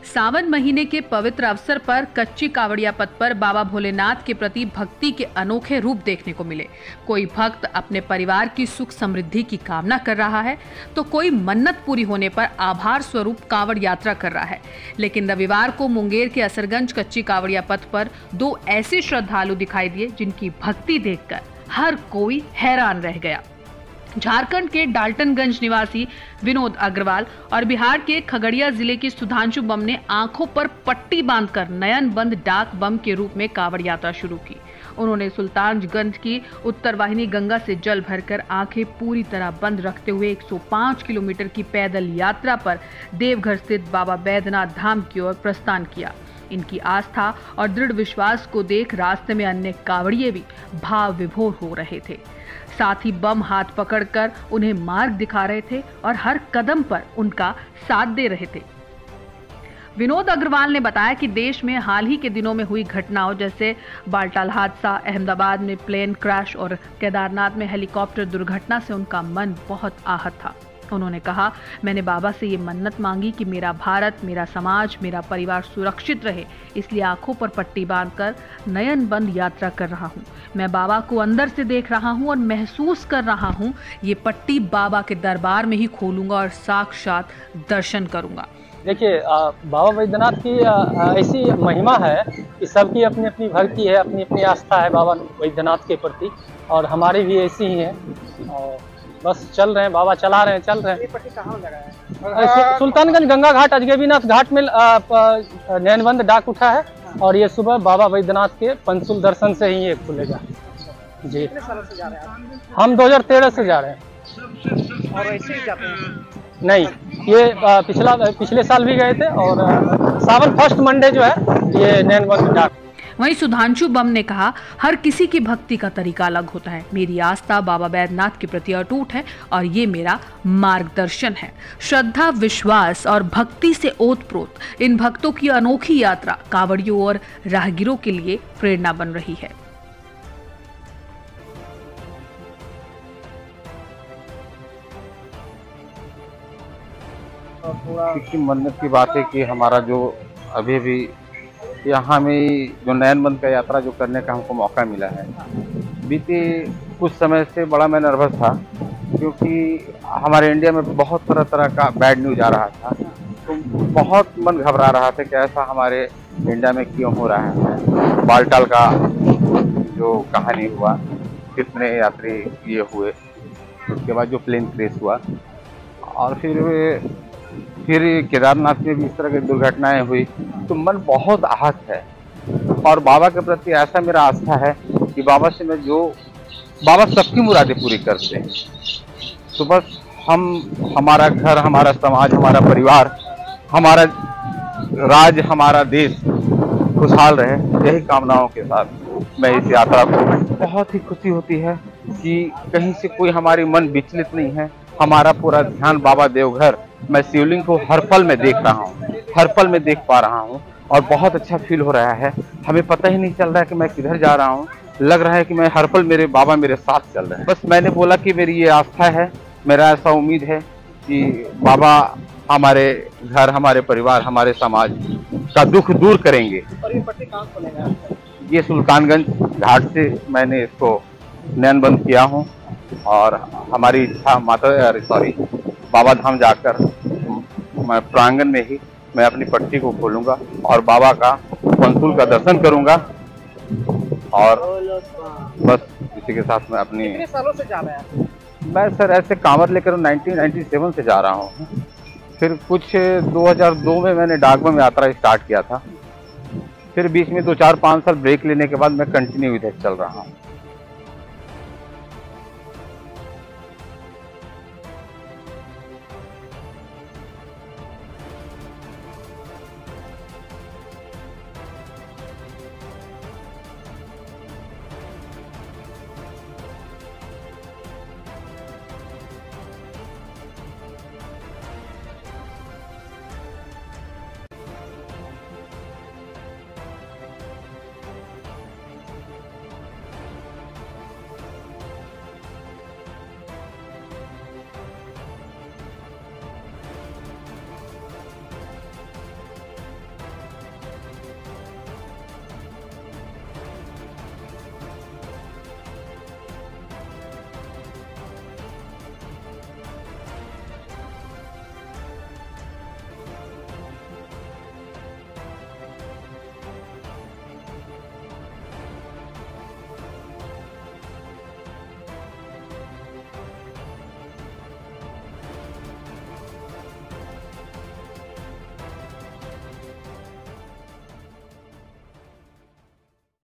सावन महीने के पवित्र अवसर पर कच्ची कावड़िया पथ पर बाबा भोलेनाथ के प्रति भक्ति के अनोखे रूप देखने को मिले। कोई भक्त अपने परिवार की सुख समृद्धि की कामना कर रहा है तो कोई मन्नत पूरी होने पर आभार स्वरूप कांवड़ यात्रा कर रहा है। लेकिन रविवार को मुंगेर के असरगंज कच्ची कावड़िया पथ पर दो ऐसे श्रद्धालु दिखाई दिए जिनकी भक्ति देखकर हर कोई हैरान रह गया। झारखंड के डाल्टनगंज निवासी विनोद अग्रवाल और बिहार के खगड़िया जिले के सुधांशु बम ने आंखों पर पट्टी बांधकर नयन बंद डाक बम के रूप में कांवड़ यात्रा शुरू की। उन्होंने सुल्तानगंज की उत्तर वाहिनी गंगा से जल भरकर आंखें पूरी तरह बंद रखते हुए 105 किलोमीटर की पैदल यात्रा पर देवघर स्थित बाबा बैद्यनाथ धाम की ओर प्रस्थान किया। इनकी आस्था और दृढ़ विश्वास को देख रास्ते में अन्य कांवड़िए भी भाव विभोर हो रहे थे। साथ ही बम हाथ पकड़कर उन्हें मार्ग दिखा रहे थे और हर कदम पर उनका साथ दे रहे थे। विनोद अग्रवाल ने बताया कि देश में हाल ही के दिनों में हुई घटनाओं जैसे बालटाल हादसा, अहमदाबाद में प्लेन क्रैश और केदारनाथ में हेलीकॉप्टर दुर्घटना से उनका मन बहुत आहत था। उन्होंने कहा, मैंने बाबा से ये मन्नत मांगी कि मेरा भारत, मेरा समाज, मेरा परिवार सुरक्षित रहे, इसलिए आंखों पर पट्टी बांधकर नयन बंद यात्रा कर रहा हूँ। मैं बाबा को अंदर से देख रहा हूँ और महसूस कर रहा हूँ ये पट्टी बाबा के दरबार में ही खोलूंगा और साक्षात दर्शन करूंगा। देखिए, बाबा बैद्यनाथ की ऐसी महिमा है कि सबकी अपनी अपनी भक्ति है, अपनी अपनी आस्था है बाबा बैद्यनाथ के प्रति, और हमारी भी ऐसी ही है। और बस चल रहे हैं, बाबा चला रहे हैं, चल रहे हैं। ये पट्टी कहाँ लगा है? सुल्तानगंज गंगा घाट, अजगैबीनाथ घाट में नयनबंद डाक उठा है और ये सुबह बाबा बैद्यनाथ के पंचुल दर्शन से ही ये खुलेगा। जी, कितने सालों से जा रहे हैं आप? हम 2013 से जा रहे हैं। और ऐसे ही जाते हैं? नहीं, ये पिछले साल भी गए थे और सावन फर्स्ट मंडे जो है ये नयनबंद डाक। वहीं सुधांशु बम ने कहा, हर किसी की भक्ति का तरीका अलग होता है। मेरी आस्था बाबा बैद्यनाथ के प्रति अटूट है और ये मेरा मार्गदर्शन है। श्रद्धा, विश्वास और भक्ति से ओतप्रोत इन भक्तों की अनोखी यात्रा कांवड़ियों और राहगीरों के लिए प्रेरणा बन रही है। की मन्नत की बात है कि हमारा जो अभी भी यहाँ में जो नयनबंद का यात्रा जो करने का हमको मौका मिला है, बीते कुछ समय से बड़ा मैं नर्वस था क्योंकि हमारे इंडिया में बहुत तरह तरह का बैड न्यूज आ रहा था। तो बहुत मन घबरा रहा था कि ऐसा हमारे इंडिया में क्यों हो रहा है। बालटाल का जो कहानी हुआ, कितने यात्री ये हुए, उसके बाद जो प्लेन क्रैश हुआ, और फिर केदारनाथ में भी इस तरह की दुर्घटनाएं हुई, तो मन बहुत आहत है। और बाबा के प्रति ऐसा मेरा आस्था है कि बाबा सबकी मुरादें पूरी करते हैं। तो बस हमारा घर, हमारा समाज, हमारा परिवार, हमारा राज्य, हमारा देश खुशहाल रहे, यही कामनाओं के साथ मैं इस यात्रा को बहुत ही खुशी होती है कि कहीं से कोई हमारी मन विचलित नहीं है। हमारा पूरा ध्यान बाबा देवघर, मैं शिवलिंग को हर पल में देख रहा हूँ, हर पल में देख पा रहा हूँ और बहुत अच्छा फील हो रहा है। हमें पता ही नहीं चल रहा है कि मैं किधर जा रहा हूँ, लग रहा है कि मैं हर पल मेरे बाबा मेरे साथ चल रहे हैं। बस मैंने बोला कि मेरी ये आस्था है, मेरा ऐसा उम्मीद है कि बाबा हमारे घर, हमारे परिवार, हमारे समाज का दुख दूर करेंगे। और ये पट्टी कहाँ खोलेगा? ये सुल्तानगंज घाट से मैंने इसको नयनबंद किया हूँ और हमारी इच्छा बाबा धाम जाकर मैं प्रांगण में ही मैं अपनी पट्टी को खोलूंगा और बाबा का पंचुल का दर्शन करूंगा। और बस इसी के साथ मैं अपनी। कितने सालों से जा रहे हैं? मैं सर ऐसे कांवड़ लेकर 1997 से जा रहा हूँ। फिर कुछ 2002 में मैंने डाक बम यात्रा स्टार्ट किया था। फिर बीच में 2-4-5 साल ब्रेक लेने के बाद मैं कंटिन्यू इधर चल रहा हूँ।